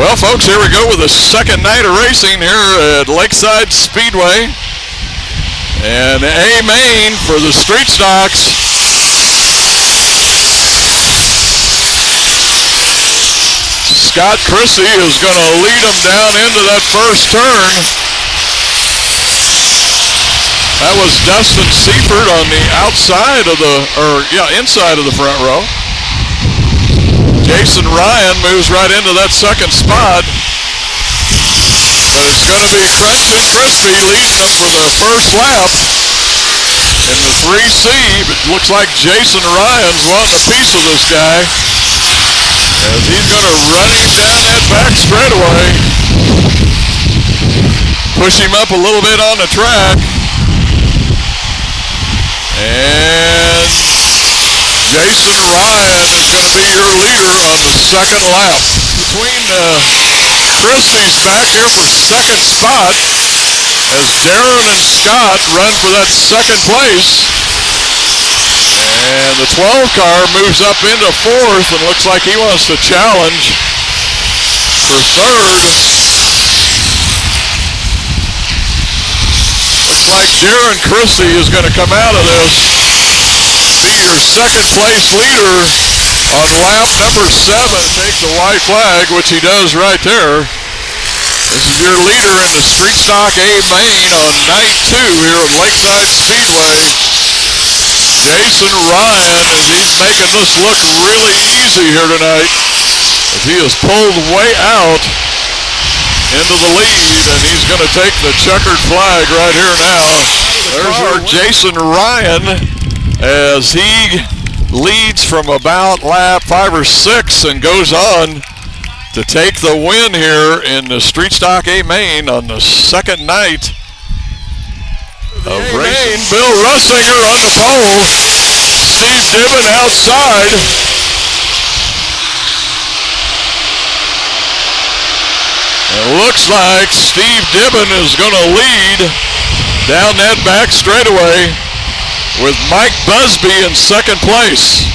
Well, folks, here we go with the second night of racing here at Lakeside Speedway. And A-Main for the street stocks. Scott Chrissy is going to lead them down into that first turn. That was Dustin Seifert on the outside of the, inside of the front row. Jason Ryan moves right into that second spot. But it's going to be Crunch and Crispy leading them for the first lap in the 3C. But it looks like Jason Ryan's wanting a piece of this guy, as he's going to run him down that back straightaway. Push him up a little bit on the track. And Jason Ryan is going to be your leader on the second lap. Between Christie's back here for second spot as Darren and Scott run for that second place. And the 12 car moves up into fourth and looks like he wants to challenge for third. Looks like Darren Christie is going to come out of this, be your second place leader on lap number 7. Take the white flag, which he does right there. This is your leader in the street stock A-Main on night 2 here at Lakeside Speedway. Jason Ryan, as he's making this look really easy here tonight, as he is pulled way out into the lead, and he's going to take the checkered flag right here now. There's your Jason Ryan, as he leads from about lap 5 or 6 and goes on to take the win here in the street stock A-Main on the second night of racing. Bill Russinger on the pole, Steve Dibben outside. It looks like Steve Dibben is going to lead down that back straightaway with Mike Busby in second place.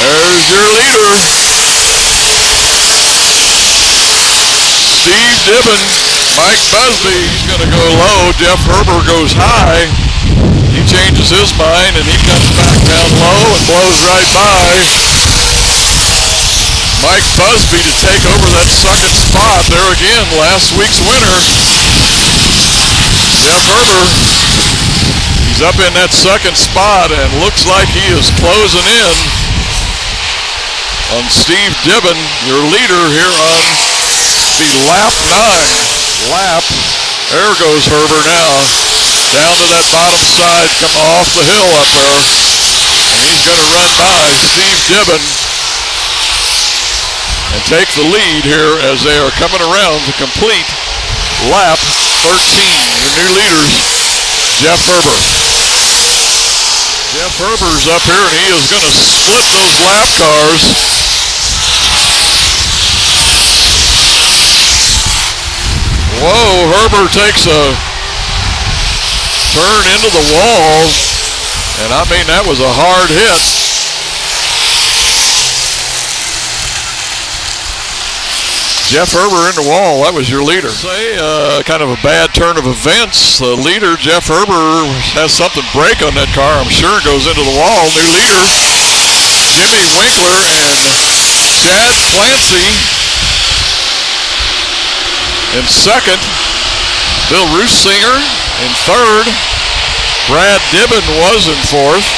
There's your leader, Steve Dibben. Mike Busby, he's going to go low. Jeff Herber goes high. He changes his mind and he comes back down low and blows right by Mike Busby to take over that second spot. There again, last week's winner, Jeff Herber. He's up in that second spot and looks like he is closing in on Steve Dibben, your leader here on the lap 9. There goes Herber now, down to that bottom side, come off the hill up there, and he's going to run by Steve Dibben and take the lead here as they are coming around to complete lap 13. Your new leaders, Jeff Herber. Jeff Herber's up here, and he is going to split those lap cars. Whoa, Herber takes a turn into the wall, and I mean, that was a hard hit. Jeff Herber in the wall, that was your leader. Say, kind of a bad turn of events. The leader, Jeff Herber, has something break on that car, I'm sure, goes into the wall. New leader, Jimmy Winkler and Chad Clancy in second, Bill Rusinger in third, Brad Dibben was in fourth.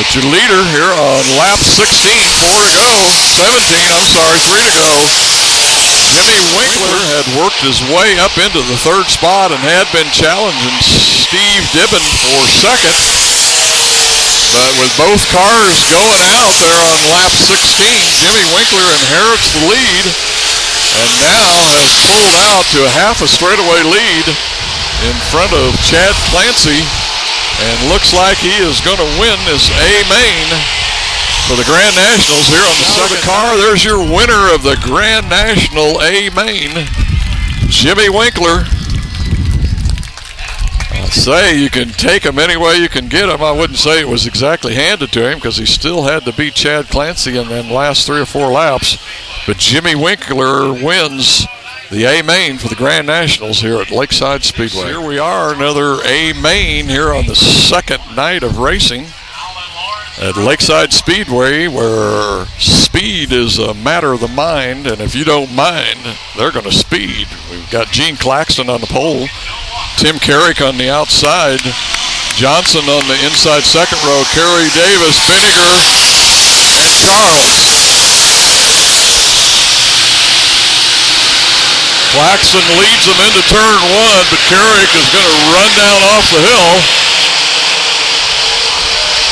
But your leader here on lap 16, 3 to go. Jimmy Winkler had worked his way up into the third spot and had been challenging Steve Dibben for second. But with both cars going out there on lap 16, Jimmy Winkler inherits the lead and now has pulled out to a half a straightaway lead in front of Chad Clancy, and looks like he is going to win this A-Main for the Grand Nationals here on the second car. There's your winner of the Grand National A-Main, Jimmy Winkler. I'd say you can take him any way you can get him. I wouldn't say it was exactly handed to him because he still had to beat Chad Clancy in the last 3 or 4 laps. But Jimmy Winkler wins the A main for the Grand Nationals here at Lakeside Speedway. Here we are, another A main here on the second night of racing at Lakeside Speedway, where speed is a matter of the mind, and if you don't mind, they're going to speed. We've got Gene Claxton on the pole, Tim Carrick on the outside, Johnson on the inside second row, Kerry Davis, Binniger, and Charles. Claxton leads them into turn 1, but Carrick is going to run down off the hill.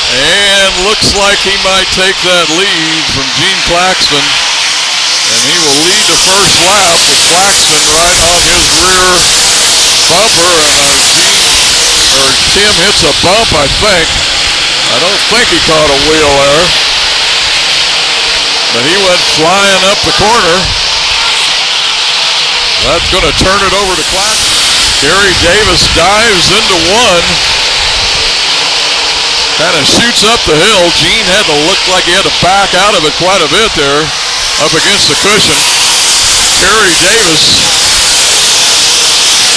And looks like he might take that lead from Gene Claxton. And he will lead the first lap with Claxton right on his rear bumper. And Tim hits a bump, I think. I don't think he caught a wheel there. But he went flying up the corner. That's going to turn it over to Claxton. Kerry Davis dives into 1. Kind of shoots up the hill. Gene had to look like he had to back out of it quite a bit there, up against the cushion. Kerry Davis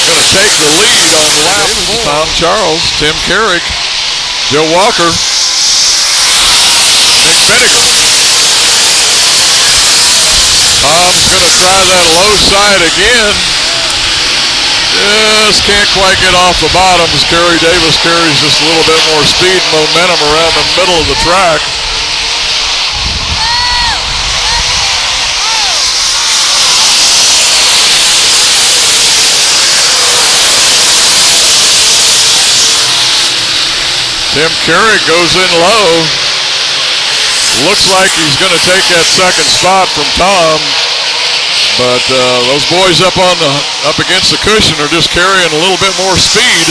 going to take the lead on lap 4. Tom Charles, Tim Carrick, Joe Walker, Nick Binniger. Tom's going to try that low side again. Just can't quite get off the bottoms. Kerry Davis carries just a little bit more speed and momentum around the middle of the track. Tim Carrick goes in low. Looks like he's going to take that second spot from Tom. But those boys up against the cushion are just carrying a little bit more speed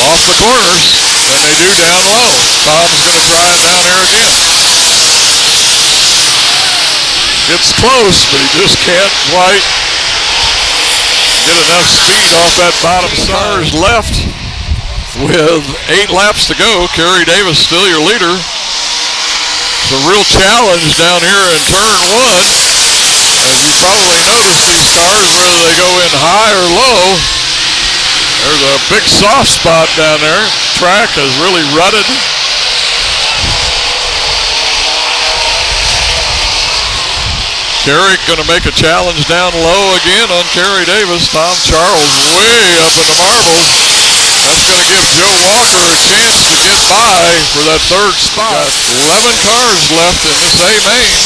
off the corners than they do down low. Tom's going to try it down here again. It's close, but he just can't quite get enough speed off that bottom side. Left with 8 laps to go. Kerry Davis still your leader. It's a real challenge down here in turn 1. As you probably noticed, these cars, whether they go in high or low, there's a big soft spot down there. Track is really rutted. Carrick going to make a challenge down low again on Kerry Davis. Tom Charles way up in the marbles. That's going to give Joe Walker a chance to get by for that third spot. Got 11 cars left in this A main.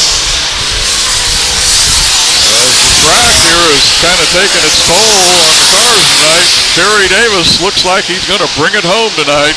The track here is kind of taking its toll on the cars tonight. Kerry Davis looks like he's going to bring it home tonight.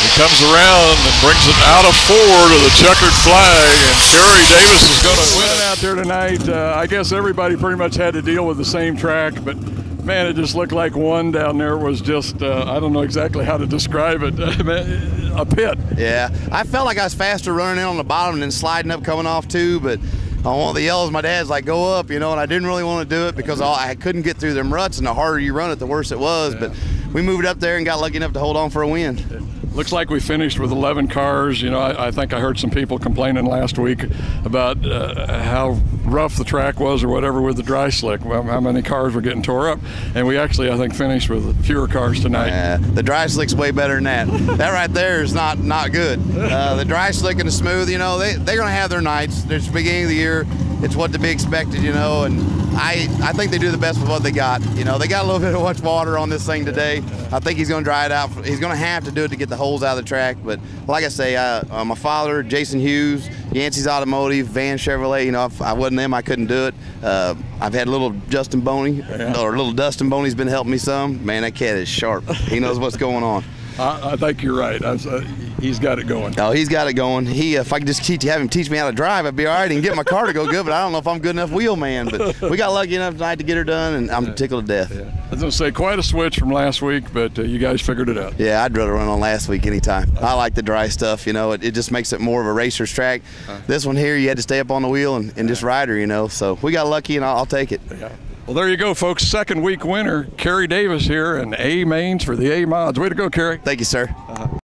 He comes around and brings it out of 4 to the checkered flag, and Kerry Davis is going to win out there tonight. I guess everybody pretty much had to deal with the same track, but man, it just looked like one down there was just, I don't know exactly how to describe it, a pit. Yeah, I felt like I was faster running in on the bottom and then sliding up coming off too, but on one of the yellows, my dad's like, go up, you know, and I didn't really want to do it because I couldn't get through them ruts, and the harder you run it, the worse it was. Yeah. But we moved up there and got lucky enough to hold on for a win. Looks like we finished with 11 cars. You know, I think I heard some people complaining last week about how rough the track was or whatever with the dry slick, how many cars were getting tore up. And we actually, I think, finished with fewer cars tonight. Yeah, the dry slick's way better than that. That right there is not good. The dry slick and the smooth, you know, they're going to have their nights. It's the beginning of the year. It's what to be expected, you know, and I think they do the best with what they got. You know, they got a little bit of much water on this thing today. I think he's going to dry it out. He's going to have to do it to get the holes out of the track. But like I say, my father, Jason Hughes, Yancey's Automotive, Van Chevrolet, you know, if I wasn't them, I couldn't do it. I've had little Justin Boney, or little Dustin Boney's been helping me some. Man, that cat is sharp. He knows what's going on. I think you're right. He's got it going. Oh, he's got it going. If I could just have him teach me how to drive, I'd be all right and get my car to go good, but I don't know if I'm good enough wheel man. But we got lucky enough tonight to get her done, and I'm tickled to death. Yeah. I was going to say, quite a switch from last week, but you guys figured it out. Yeah, I'd rather run on last week anytime. I like the dry stuff, you know. It just makes it more of a racer's track. This one here, you had to stay up on the wheel and just ride her, you know. So we got lucky, and I'll take it. Yeah. Well, there you go, folks. Second week winner, Kerry Davis here, and A mains for the A mods. Way to go, Kerry. Thank you, sir.